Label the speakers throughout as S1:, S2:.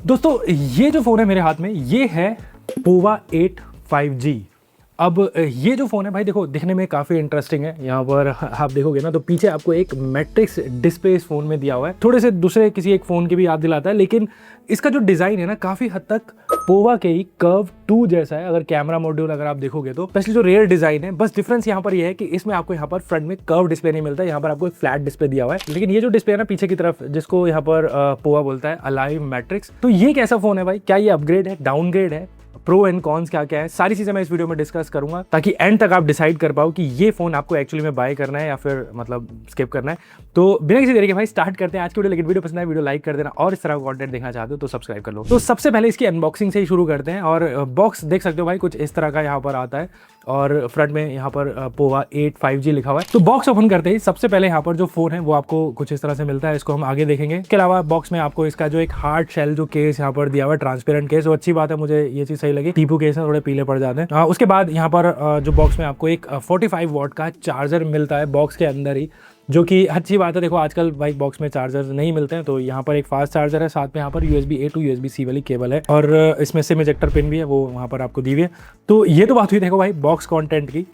S1: दोस्तों ये जो फ़ोन है मेरे हाथ में ये है पोवा 8 5G। अब ये जो फ़ोन है भाई देखो दिखने में काफ़ी इंटरेस्टिंग है। यहाँ पर आप देखोगे ना तो पीछे आपको एक मैट्रिक्स डिस्प्ले इस फ़ोन में दिया हुआ है, थोड़े से दूसरे किसी एक फ़ोन की भी याद दिलाता है, लेकिन इसका जो डिज़ाइन है ना काफ़ी हद तक पोवा के ही कर्व 2 जैसा है। अगर कैमरा मॉड्यूल अगर आप देखोगे तो स्पेशली जो रेयर डिज़ाइन है, बस डिफरेंस यहाँ पर ये है कि इसमें आपको यहाँ पर फ्रंट में कर्व डिस्प्ले नहीं मिलता है, यहाँ पर आपको एक फ्लैट डिस्प्ले दिया हुआ है। लेकिन ये जो डिस्प्ले है ना पीछे की तरफ जिसको यहाँ पर पोवा बोलता है अलाइव मैट्रिक्स, तो ये कैसा फ़ोन है भाई? क्या ये अपग्रेड है, डाउनग्रेड है, प्रो एंड कॉन्स क्या क्या है, सारी चीज़ें मैं इस वीडियो में डिस्कस करूंगा ताकि एंड तक आप डिसाइड कर पाओ कि ये फ़ोन आपको एक्चुअली में बाय करना है या फिर मतलब स्किप करना है। तो बिना किसी देरी के भाई स्टार्ट करते हैं आज की वीडियो। लेकिन वीडियो पसंद है वीडियो लाइक कर देना और इस तरह का कंटेंट देखना चाहते हो तो सब्सक्राइब कर लो। तो सबसे पहले इसकी अनबॉक्सिंग से ही शुरू करते हैं और बॉक्स देख सकते हो भाई कुछ इस तरह का यहाँ पर आता है और फ्रंट में यहाँ पर पोवा 8 5G लिखा हुआ है। तो बॉक्स ओपन करते ही सबसे पहले यहाँ पर जो फोन है वो आपको कुछ इस तरह से मिलता है, इसको हम आगे देखेंगे। इसके अलावा बॉक्स में आपको इसका जो एक हार्ड शेल जो केस यहाँ पर दिया हुआ है, ट्रांसपेरेंट केस, वो अच्छी बात है, मुझे ये चीज सही लगी। टीपू केस है, थोड़े पीले पड़ जाते हैं। उसके बाद यहाँ पर जो बॉक्स में आपको एक 45 वॉट का चार्जर मिलता है बॉक्स के अंदर ही, जो कि अच्छी बात है। देखो आजकल भाई बॉक्स में चार्जर नहीं मिलते हैं, तो यहाँ पर एक फास्ट चार्जर है, साथ में यहाँ पर USB-A to USB-C वाली केबल है और इसमें सिम इजेक्टर पिन भी है, वो वहाँ पर आपको दी हुई है। तो ये तो बात हुई देखो भाई बॉक्स कंटेंट की,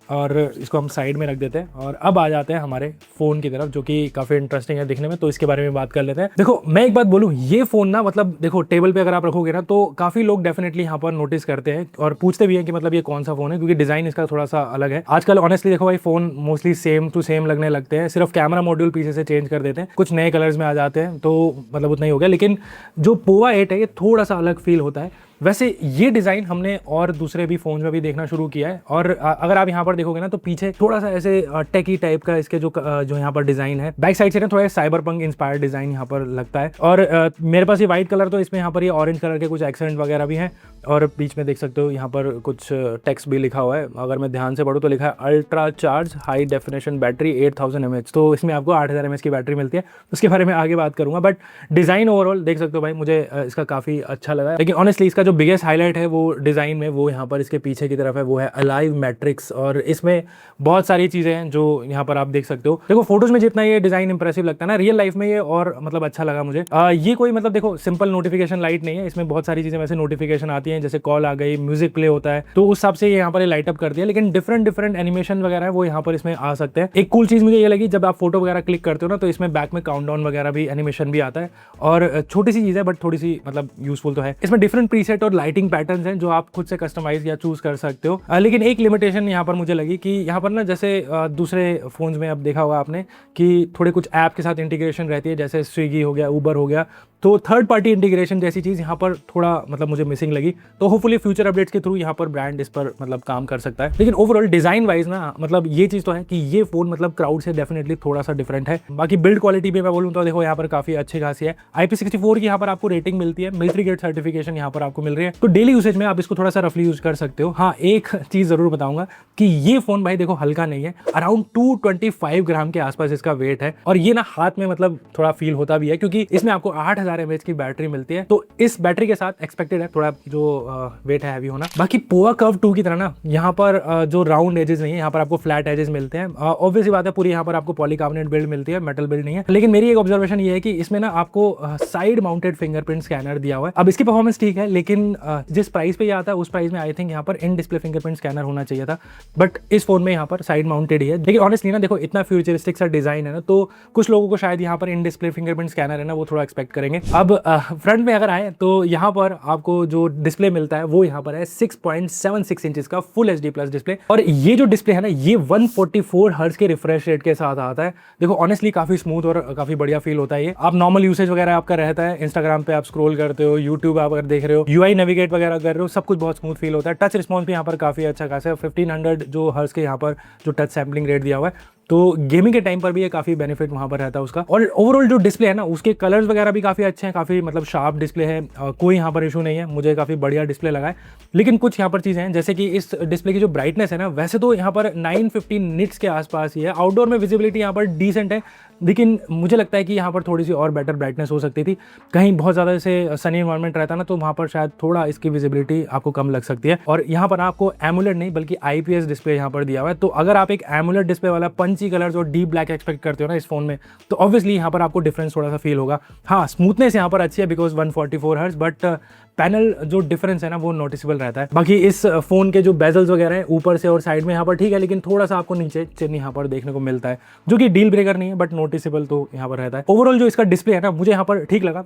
S1: और इसको हम साइड में रख देते हैं और अब आ जाते हैं हमारे फ़ोन की तरफ जो कि काफ़ी इंटरेस्टिंग है दिखने में, तो इसके बारे में बात कर लेते हैं। देखो मैं एक बात बोलूँ, ये फ़ोन ना मतलब देखो टेबल पे अगर आप रखोगे ना तो काफ़ी लोग डेफिनेटली यहाँ पर नोटिस करते हैं और पूछते भी हैं कि मतलब ये कौन सा फ़ोन है, क्योंकि डिज़ाइन इसका थोड़ा सा अलग है। आजकल ऑनेस्टली देखो भाई phone mostly same to same लगने लगते हैं, सिर्फ कैमरा मॉड्यूल पीछे से चेंज कर देते हैं, कुछ नए कलर्स में आ जाते हैं, तो मतलब उतना ही हो गया। लेकिन जो पोवा 8 है ये थोड़ा सा अलग फील होता है। वैसे ये डिज़ाइन हमने और दूसरे भी फ़ोन में भी देखना शुरू किया है और अगर आप यहाँ पर देखोगे ना तो पीछे थोड़ा सा ऐसे टेकी टाइप का इसके जो यहाँ पर डिज़ाइन है, बैक साइड से ना थोड़ा साइबर पंक इंस्पायर्ड डिज़ाइन यहाँ पर लगता है। और मेरे पास ये वाइट कलर, तो इसमें यहाँ पर ये ऑरेंज कलर के कुछ एक्सेंट वगैरह भी हैं और बीच में देख सकते हो यहाँ पर कुछ टेक्स्ट भी लिखा हुआ है। अगर मैं ध्यान से पढ़ूँ तो लिखा है ultra charge high definition battery 8000 mAh, तो इसमें आपको 8000 mAh की बैटरी मिलती है। उसके बारे में आगे बात करूँगा, बट डिज़ाइन ओवरऑल देख सकते हो भाई मुझे इसका काफ़ी अच्छा लगा। लेकिन ऑनेस्टली इसका जो बिगेस्ट हाईलाइट है वो डिज़ाइन में, वो यहाँ पर इसके पीछे की तरफ है, वो है अलाइव मैट्रिक्स। और इसमें बहुत सारी चीज़ें हैं जो यहाँ पर आप देख सकते हो। देखो फोटोज में जितना ये डिज़ाइन इंप्रेसिव लगता है ना, रियल लाइफ में ये और मतलब अच्छा लगा मुझे। ये कोई मतलब देखो सिंपल नोटिफिकेशन लाइट नहीं है, इसमें बहुत सारी चीज़ें वैसे नोटिफिकेशन आती हैं, जैसे कॉल आ गई, म्यूजिक प्ले होता है, तो उस हिसाब से यहाँ पर लाइट अप कर दिया। लेकिन डिफरेंट एनिमेशन वगैरह है वो यहाँ पर इसमें आ सकते हैं। एक कूल चीज़ मुझे ये लगी, जब आप फोटो वगैरह क्लिक करते हो ना तो इसमें बैक में काउंटडाउन वगैरह भी एनिमेशन भी आता है, और छोटी सी चीज़ है बट थोड़ी सी मतलब यूजफुल तो है। इसमें डिफरेंट प्रीसेट और लाइटिंग पैटर्न्स हैं जो आप खुद से कस्टमाइज या चूज कर सकते हो। लेकिन एक लिमिटेशन यहाँ पर मुझे लगी कि यहाँ पर ना जैसे दूसरे फोन्स में अब देखा होगा आपने कि थोड़े कुछ ऐप के साथ इंटीग्रेशन रहती है, जैसे स्विगी हो गया, उबर हो गया, तो थर्ड पार्टी इंटीग्रेशन जैसी चीज़ यहाँ पर थोड़ा मतलब मुझे मिसिंग लगी। तो होपफुली फ्यूचर अपडेट्स के थ्रू यहाँ पर ब्रांड इस पर मतलब काम कर सकता है। लेकिन ओवरऑल डिज़ाइन वाइज ना मतलब ये चीज़ तो है कि ये फ़ोन मतलब क्राउड से डेफिनेटली थोड़ा सा डिफरेंट है। बाकी बिल्ड क्वालिटी भी मैं बोलूँ तो देखो यहाँ पर काफ़ी अच्छी खासी है। IP64 की यहाँ पर आपको रेटिंग मिलती है, मिलिट्री ग्रेड सर्टिफिकेशन यहाँ पर आपको मिल रही है, तो डेली यूसेज में आप इसको थोड़ा सा रफली यूज कर सकते हो। हाँ एक चीज़ ज़रूर बताऊंगा कि ये फ़ोन भाई देखो हल्का नहीं है, अराउंड 225 ग्राम के आसपास इसका वेट है, और ये ना हाथ में मतलब थोड़ा फील होता भी है क्योंकि इसमें आपको 8000 mAh की बैटरी मिलती है, तो इस बैटरी के साथ एक्सपेक्टेड है थोड़ा जो वेट है हैवी होना। बाकी पोवा कर्व 2 की तरह ना यहाँ पर जो राउंड एजेस नहीं है, यहाँ पर आपको फ्लैट एजेस मिलते हैं। ऑब्वियसली बात है पूरी यहाँ पर आपको पॉलीकार्बोनेट बिल्ड मिलती है, मेटल बिल्ड नहीं है। लेकिन मेरी एक ऑब्जर्वेशन ये है कि इसमें ना आपको साइड माउंटेड फिंगरप्रिंट स्कैनर दिया हुआ है। अब इसकी परफॉर्मेंस ठीक है, लेकिन जिस प्राइस पे ये आता है उस प्राइस में आई थिंक यहाँ पर इन डिस्प्ले फिंगरप्रिंट स्कैनर होना चाहिए था, बट इस फोन में यहाँ पर साइड माउंटेड ही है। लेकिन ऑनेस्टली ना देखो इतना फ्यूचरिस्टिक सा डिजाइन है ना, तो कुछ लोगों को शायद यहाँ पर इन डिस्प्ले फिंगरप्रिंट स्कैनर है ना वो थोड़ा एक्सपेक्ट करेंगे। अब फ्रंट में अगर आए तो यहाँ पर आपको जो डिस्प्ले मिलता है वो यहाँ पर है 6.76 इंचेस का फुल HD+ डिस्प्ले, और ये जो डिस्प्ले है ना ये 144 हर्ट्ज के रिफ्रेश रेट के साथ आता है। देखो ऑनेस्टली काफी स्मूथ और काफी बढ़िया फील होता है ये। आप नॉर्मल यूसेज वगैरह आपका रहता है, इंस्टाग्राम पे आप स्क्रॉल करते हो, यूट्यूब आप अगर देख रहे हो, UI नेविगेट वगैरह कर रहे हो, सब कुछ बहुत स्मूथ फील होता है। टच रिस्पॉन्स भी यहाँ पर काफी अच्छा खासा है, 1500 जो हर्ट्ज के यहाँ पर जो टच सैम्पलिंग रेट दिया हुआ है, तो गेमिंग के टाइम पर भी ये काफ़ी बेनिफिट वहाँ पर रहता है उसका। और ओवरऑल जो डिस्प्ले है ना उसके कलर्स वगैरह भी काफ़ी अच्छे हैं, काफ़ी मतलब शार्प डिस्प्ले है, कोई यहाँ पर इशू नहीं है, मुझे काफ़ी बढ़िया डिस्प्ले लगा है। लेकिन कुछ यहाँ पर चीज़ें हैं जैसे कि इस डिस्प्ले की जो ब्राइटनेस है ना, वैसे तो यहाँ पर 950 निट्स के आसपास ही है, आउटडोर में विजिबिलिटी यहाँ पर डिसेंट है, लेकिन मुझे लगता है कि यहाँ पर थोड़ी सी और बेटर ब्राइटनेस हो सकती थी। कहीं बहुत ज़्यादा जैसे सनी इन्वायरमेंट रहता ना, तो वहाँ पर शायद थोड़ा इसकी विजिबिलिटी आपको कम लग सकती है। और यहाँ पर आपको एमुलेट नहीं बल्कि IPS डिस्प्ले यहाँ पर दिया हुआ है। तो अगर आप एक एमुलेट डिस्प्ले वाला पंची कलर्स और डीप ब्लैक एक्सपेक्ट करते हो ना इस फोन में, तो ऑब्वियसली यहाँ पर आपको डिफरेंस थोड़ा सा फील होगा। हाँ, स्मूथनेस यहाँ पर अच्छी है बिकॉज 144 हर्ट्ज, बट पैनल जो डिफरेंस है ना वो नोटिसेबल रहता है। बाकी इस फोन के जो बेजल्स वगैरह हैं ऊपर से और साइड में यहाँ पर ठीक है, लेकिन थोड़ा सा आपको नीचे चिन यहाँ पर देखने को मिलता है, जो कि डील ब्रेकर नहीं है बट नोटिसेबल तो यहाँ पर रहता है। ओवरऑल जो इसका डिस्प्ले है ना मुझे यहाँ पर ठीक लगा।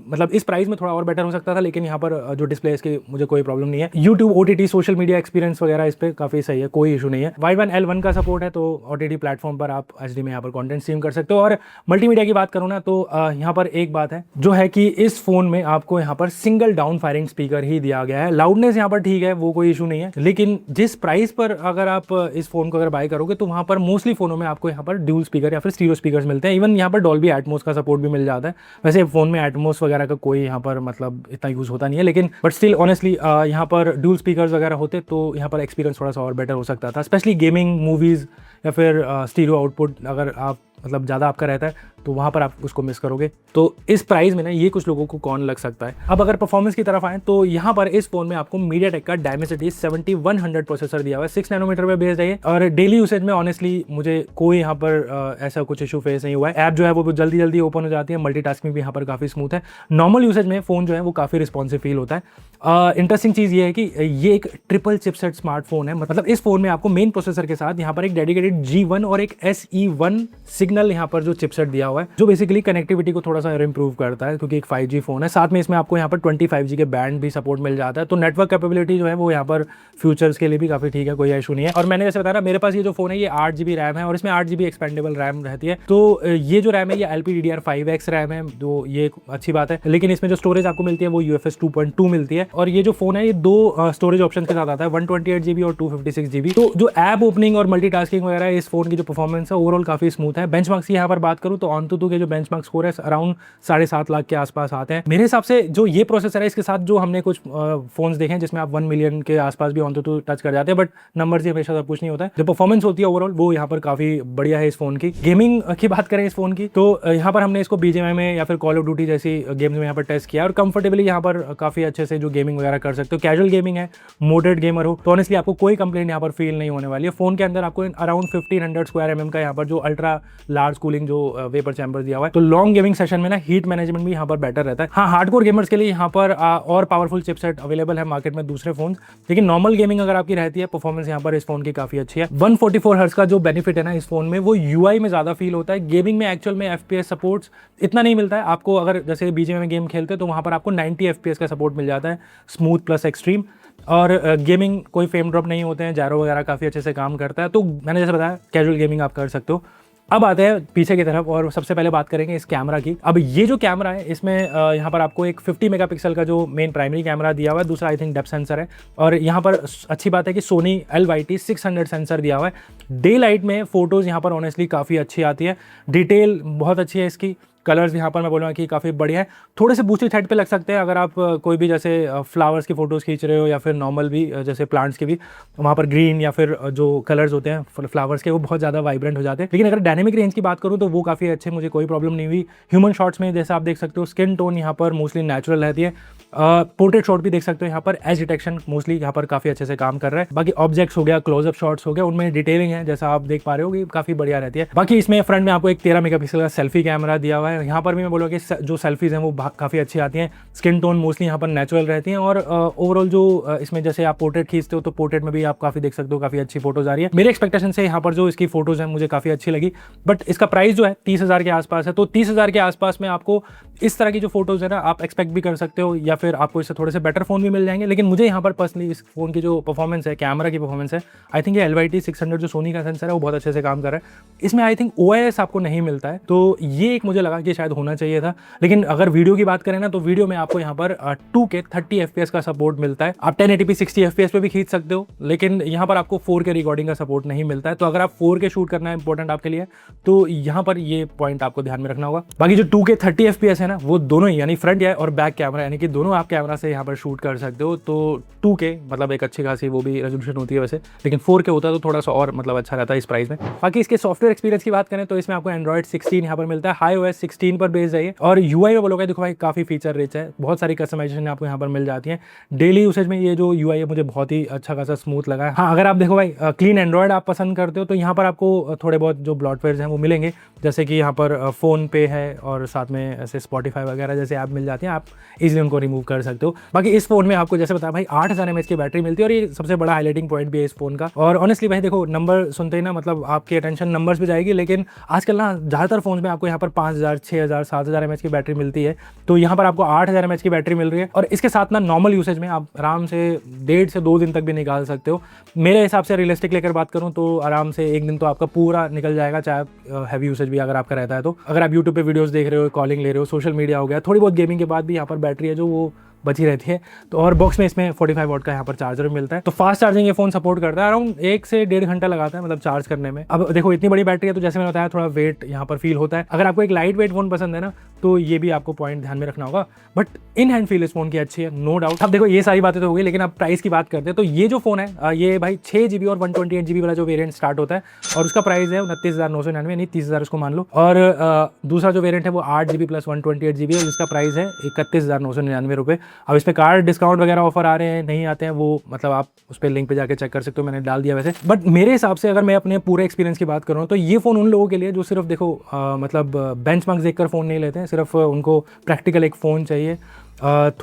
S1: मतलब इस प्राइस में थोड़ा और बेटर हो सकता था, लेकिन यहाँ पर जो डिस्प्ले है इसकी मुझे कोई प्रॉब्लम नहीं है। YouTube, OTT, social media experience वगैरह इस पर काफी सही है, कोई इशू नहीं है। Y1L1 का सपोर्ट है, तो OTT प्लेटफॉर्म पर आप HD में यहाँ पर कॉन्टेंट स्ट्रीम कर सकते हो। और मल्टीमीडिया की बात करूँ ना तो यहाँ पर एक बात है जो है कि इस फोन में आपको यहाँ पर सिंगल डाउन फायरिंग स्पीकर ही दिया गया है। लाउडनेस यहाँ पर ठीक है, वो कोई इशू नहीं है, लेकिन जिस प्राइस पर अगर आप इस फोन को अगर बाय करोगे तो वहां पर मोस्टली फोनों में आपको यहाँ पर ड्यूल स्पीकर या फिर स्टीरियो स्पीकर्स मिलते हैं। इवन यहाँ पर डॉल्बी एटमॉस का सपोर्ट भी मिल जाता है। वैसे फोन में एटमॉस वगैरह का कोई यहाँ पर मतलब इतना यूज होता नहीं है, लेकिन बट स्टिल ऑनेस्टली यहाँ पर ड्यूल स्पीकर्स वगैरह होते तो यहाँ पर एक्सपीरियंस थोड़ा सा और बेटर हो सकता था, स्पेशली गेमिंग, मूवीज या फिर स्टीरियो आउटपुट अगर आप मतलब ज़्यादा आपका रहता है तो वहाँ पर आप उसको मिस करोगे। तो इस प्राइस में ना ये कुछ लोगों को कौन लग सकता है। अब अगर परफॉर्मेंस की तरफ आए तो यहाँ पर इस फोन में आपको MediaTek का Dimensity 7100 प्रोसेसर दिया हुआ है, 6 नैनोमीटर पे बेस्ड है। और डेली यूसेज में ऑनेस्टली मुझे कोई यहाँ पर ऐसा कुछ इशू फेस नहीं हुआ है। ऐप जो है वो जल्दी जल्दी ओपन हो जाती है, मल्टीटास्किंग भी यहाँ पर काफ़ी स्मूथ है। नॉर्मल यूसेज में फ़ोन जो है वो काफ़ी रिस्पॉन्सिव फील होता है। इंटरेस्टिंग चीज़ ये है कि ये एक ट्रिपल चिपसेट स्मार्टफोन है। मतलब इस फोन में आपको मेन प्रोसेसर के साथ यहाँ पर एक डेडिकेटेड G1 और एक SE1 सिग्नल यहाँ पर जो चिपसेट दिया हुआ है, जो बेसिकली कनेक्टिविटी को थोड़ा सा इंप्रूव करता है, क्योंकि एक 5G फोन है। साथ में इसमें आपको यहाँ पर 25G के बैंड भी सपोर्ट मिल जाता है। तो नेटवर्क कैपेबिलिटी जो है वो यहाँ पर फ्यूचर्स के लिए भी काफी ठीक है, कोई इशू नहीं है। और मैंने जैसे बताया मेरे पास ये जो फोन है ये 8GB रैम है और इसमें 8GB एक्सपेंडेबल रैम रहती है। तो ये जो रैम है ये LPDDR5X रैम है, जो ये अच्छी बात है। लेकिन इसमें जो स्टोरेज आपको मिलती है वो UFS 2.2 मिलती है। और ये जो फोन है ये दो स्टोरेज ऑप्शन के साथ आता है, 128GB और 256GB। तो जो ऐप ओपनिंग और मल्टीटास्किंग वगैरह है, इस फोन की जो परफॉर्मेंस है ओवरऑल काफी स्मूथ है। बेंचमार्क्स की यहाँ पर बात करूँ तो AnTuTu के जो बेंचमार्क स्कोर है अराउंड 7.5 लाख के आसपास आते हैं। मेरे हिसाब से जो ये प्रोसेसर है इसके साथ जो हमने कुछ फोन्स देखे हैं जिसमें आप 1 मिलियन के आसपास भी AnTuTu टच कर जाते हैं, बट नंबर से हमेशा सब कुछ नहीं होता है। जो परफॉर्मेंस होती है ओवरऑल वो यहाँ पर काफी बढ़िया है इस फोन की। गेमिंग की बात करें इस फोन की तो यहाँ पर हमने इसको BGMI में या फिर कॉल ऑफ ड्यूटी जैसी गेम्स में यहाँ पर टेस्ट किया और कंफर्टेबली यहाँ पर काफी अच्छे से जो गेमिंग वगैरह कर सकते हो। कैजुअल गेमिंग है, मोडेड गेमर हो तो ऑनेस्टली आपको कोई कंप्लेंट यहाँ पर फील नहीं होने वाली है। फोन के अंदर आपको अराउंड 1500 स्क्वायर mm का यहाँ पर जो अल्ट्रा लार्ज कूलिंग जो वेपर चैम्बर दिया हुआ है, तो लॉन्ग गेमिंग सेशन में ना हीट मैनेजमेंट भी यहाँ पर बेटर रहता है। हाँ, हार्डकोर गेमर्स के लिए यहाँ पर और पावरफुल चिपसेट अवेलेबल है मार्केट में दूसरे फोन, लेकिन नॉर्मल गेमिंग अगर आपकी रहती है परफॉर्मेंस यहाँ पर इस फोन की काफी अच्छी है। 144 हर्ट्ज का जो बेनिफिट है ना इस फोन में वो UI में ज्यादा फील होता है। गेमिंग में एक्चुअल में FPS सपोर्ट्स इतना नहीं मिलता है आपको। अगर जैसे BGMI में गेम खेलते हैं तो वहाँ पर आपको 90 FPS का सपोर्ट मिल जाता है, स्मूथ प्लस एक्सट्रीम। और गेमिंग कोई फ्रेम ड्रॉप नहीं होते हैं, जायरो वगैरह काफ़ी अच्छे से काम करता है। तो मैंने जैसे बताया कैजुअल गेमिंग आप कर सकते हो। अब आते हैं पीछे की तरफ और सबसे पहले बात करेंगे इस कैमरा की। अब ये जो कैमरा है इसमें यहाँ पर आपको एक 50 मेगापिक्सल का जो मेन प्राइमरी कैमरा दिया हुआ है, दूसरा आई थिंक डेप्थ सेंसर है। और यहाँ पर अच्छी बात है कि सोनी LYT 600 सेंसर दिया हुआ है। डे लाइट में फोटोज़ यहाँ पर ऑनेस्टली काफ़ी अच्छी आती है, डिटेल बहुत अच्छी है इसकी। कलर्स यहाँ पर मैं बोलूँगा कि काफ़ी बढ़िया है। थोड़े से बूस्टेड साइड पे लग सकते हैं अगर आप कोई भी जैसे फ्लावर्स की फोटोज़ खींच रहे हो या फिर नॉर्मल भी जैसे प्लांट्स के भी, वहाँ पर ग्रीन या फिर जो कलर्स होते हैं फ्लावर्स के वो बहुत ज़्यादा वाइब्रेंट हो जाते हैं। लेकिन अगर डायनेमिक रेंज की बात करूँ तो वो काफ़ी अच्छे, मुझे कोई प्रॉब्लम नहीं हुई। ह्यूमन शॉट्स में जैसे आप देख सकते हो स्किन टोन यहाँ पर मोस्टली नेचुरल रहती है। पोर्ट्रेट शॉट भी देख सकते हो यहाँ पर, एज डिटेक्शन मोस्टली यहाँ पर काफ़ी अच्छे से काम कर रहा है। बाकी ऑब्जेक्ट्स हो गया, क्लोजअप शॉट्स हो गया, उनमें डिटेलिंग है जैसा आप देख पा रहे हो कि काफ़ी बढ़िया रहती है। बाकी इसमें फ्रंट में आपको एक 13 मेगापिक्सल का सेल्फी कैमरा दिया हुआ है। यहाँ पर भी मैं बोलूँगा कि जो सेल्फीज हैं वो काफ़ी अच्छी आती हैं। स्किन टोन मोस्टली यहाँ पर नेचुरल रहती हैं। और ओवरऑल जो इसमें जैसे आप पोर्ट्रेट खींचते हो तो पोर्ट्रेट में भी आप काफ़ी देख सकते हो, काफ़ी अच्छी फोटोज आ रही है। मेरे एक्सपेक्टेशन से यहाँ पर जो इसकी फोटोज हैं मुझे काफ़ी अच्छी लगी, बट इसका प्राइस जो है 30,000 के आसपास है। तो 30,000 के आसपास में आपको इस तरह की जो फोटोज है ना आप एक्सपेक्ट भी कर सकते हो, या फिर आपको इससे थोड़े से बेटर फोन भी मिल जाएंगे। लेकिन मुझे यहाँ पर पर्सनली इस फोन की जो परफॉर्मेंस है, कैमरा की परफॉर्मेंस है, आई थिंक ये LYT 600 जो सोनी का सेंसर है वो बहुत अच्छे से काम कर रहा है। इसमें आई थिंक OIS आपको नहीं मिलता है, तो ये एक मुझे लगा कि शायद होना चाहिए था। लेकिन अगर वीडियो की बात करें ना तो वीडियो में आपको यहाँ पर 2K 30 FPS का सपोर्ट मिलता है। आप 1080p 60 FPS पे भी खींच सकते हो, लेकिन यहाँ पर आपको 4K रिकॉर्डिंग का सपोर्ट नहीं मिलता है। तो अगर आप 4K शूट करना है इंपॉर्टेंट आपके लिए तो यहाँ पर ये पॉइंट आपको ध्यान में रखना होगा। बाकी जो 2K 30 FPS है है ना वो दोनों ही, यानी फ्रंट या और बैक कैमरा, यानी कि दोनों आप कैमरा से यहाँ पर शूट कर सकते हो। तो 2K मतलब एक अच्छी खासी वो भी रेजोल्यूशन होती है वैसे, लेकिन 4K होता है तो थोड़ा सा और मतलब अच्छा रहता है इस प्राइस में। बाकी इसके सॉफ्टवेयर एक्सपीरियंस की बात करें तो इसमें आपको एंड्रॉइड 16 यहाँ पर मिलता है, iOS 16 पर बेस्ड है ये। और UI में बोलोगे देखो भाई काफ़ी फीचर रिच है, बहुत सारी कस्टमाइजेशन आपको यहाँ पर मिल जाती है। डेली यूसेज में ये जो UI है मुझे बहुत ही अच्छा खासा स्मूथ लगा है। हाँ, अगर आप देखो भाई क्लीन एंड्रॉइड आप पसंद करते हो तो यहाँ पर आपको थोड़े बहुत जो ब्लॉटवेयर्स हैं वो मिलेंगे, जैसे कि यहाँ पर फ़ोन पे है और साथ में ऐसे स्पॉटिफाई वगैरह जैसे ऐप मिल जाते हैं, आप इजीली उनको रिमूव कर सकते हो। बाकी इस फोन में आपको जैसे बताया भाई 8000 mAh की बैटरी मिलती है और ये सबसे बड़ा हाईलाइटिंग पॉइंट भी है इस फोन का। और ऑनेस्टली भाई देखो नंबर सुनते ही ना मतलब आपकी अटेंशन नंबर्स पे जाएगी, लेकिन आजकल ना ज़्यादातर फोन में आपको यहाँ पर 5000, 6000, 7000 mAh की बैटरी मिलती है, तो यहाँ पर आपको 8000 mAh की बैटरी मिल रही है। और इसके साथ ना नॉर्मल यूसेज में आप आराम से 1.5 से 2 दिन तक भी निकाल सकते हो। मेरे हिसाब से रियलिस्टिक लेकर बात करूँ तो आराम से 1 दिन तो आपका पूरा निकल जाएगा, चाहे हैवी यूसेज भी अगर आपका रहता है तो। अगर आप यूट्यूब पे वीडियोस देख रहे हो, कॉलिंग ले रहे हो, सोशल मीडिया हो गया, थोड़ी बहुत गेमिंग के बाद भी यहाँ पर बैटरी है जो वो बची रहती है। तो और बॉक्स में इसमें 45 वॉट का यहाँ पर चार्जर मिलता है, तो फास्ट चार्जिंग ये फोन सपोर्ट करता है। अराउंड 1 से 1.5 घंटा लगाता है मतलब चार्ज करने में। अब देखो इतनी बड़ी बैटरी है तो जैसे मैंने बताया थोड़ा वेट यहाँ पर फील होता है। अगर आपको एक लाइट वेट फोन पसंद है ना तो ये भी आपको पॉइंट ध्यान में रखना होगा, बट इन हैंड फील इस फोन की अच्छी है, नो डाउट। अब देखो ये सारी बातें तो हो गई, लेकिन अब प्राइस की बात करते हैं। तो ये जो फोन है ये भाई 6GB और 128GB वाला जो वेरिएंट स्टार्ट होता है और उसका प्राइस है 29,999, यानी 30,000 उसको मान लो। और दूसरा जो वेरिएंट है वो 8GB प्लस 128GB है, जिसका प्राइस है 31,999 रुपये। अब इस पर कार्ड डिस्काउंट वगैरह ऑफर आ रहे हैं नहीं आते हैं वो मतलब आप उस पर लिंक पे जाके चेक कर सकते हो, मैंने डाल दिया वैसे। बट मेरे हिसाब से अगर मैं अपने पूरे एक्सपीरियंस की बात करूँ तो ये फ़ोन उन लोगों के लिए जो सिर्फ देखो मतलब बेंचमार्क्स देखकर फ़ोन नहीं लेते हैं, सिर्फ उनको प्रैक्टिकल एक फ़ोन चाहिए,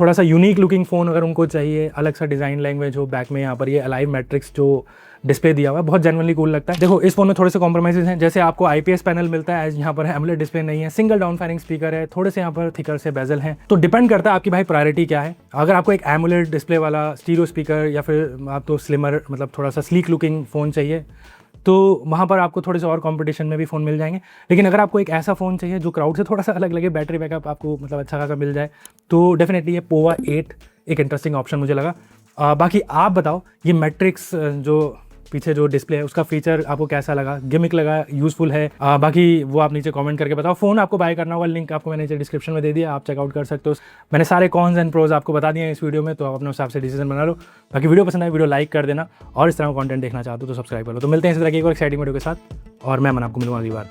S1: थोड़ा सा यूनिक लुकिंग फ़ोन अगर उनको चाहिए, अलग सा डिज़ाइन लैंग्वेज हो, बैक में यहाँ पर ये अलाइव मैट्रिक्स जो डिस्प्ले दिया हुआ है बहुत जेन्युइनली कूल लगता है। देखो इस फोन में थोड़े से कॉम्प्रोमाइजेस हैं, जैसे आपको IPS पैनल मिलता है, यहाँ पर एमोलेड डिस्प्ले नहीं है, सिंगल डाउन फायरिंग स्पीकर है, थोड़े से यहाँ पर थिकर से बेजल हैं। तो डिपेंड करता है आपकी भाई प्रायोरिटी क्या है। अगर आपको एक एमोलेड डिस्प्ले वाला स्टीरियो स्पीकर या फिर आप तो स्लिमर मतलब थोड़ा सा स्लीक लुकिंग फ़ोन चाहिए तो वहाँ पर आपको थोड़े से और कंपटीशन में भी फ़ोन मिल जाएंगे। लेकिन अगर आपको एक ऐसा फ़ोन चाहिए जो क्राउड से थोड़ा सा अलग लगे, बैटरी बैकअप आपको मतलब अच्छा खासा मिल जाए, तो डेफिनेटली ये पोवा 8 एक इंटरेस्टिंग ऑप्शन मुझे लगा। बाकी आप बताओ ये मैट्रिक्स जो पीछे जो डिस्प्ले है उसका फीचर आपको कैसा लगा, गिमिक लगा, यूजफुल है? बाकी वो आप नीचे कमेंट करके बताओ। फ़ोन आपको बाय करना होगा, लिंक आपको मैंने नीचे डिस्क्रिप्शन में दे दिया, आप चेकआउट कर सकते हो। मैंने सारे कॉन्स एंड प्रोज आपको बता दिए हैं इस वीडियो में, तो आप अपने हिसाब से डिसीजन बना लो। बाकी वीडियो पसंद आए वीडियो लाइक कर देना और इस तरह का कंटेंट देखना चाहते हो तो सब्सक्राइब कर लो। तो मिलते हैं इस तरह की एक और एक्साइटिंग वीडियो के साथ और मैं मन आपको मिलूंगा अगली बार।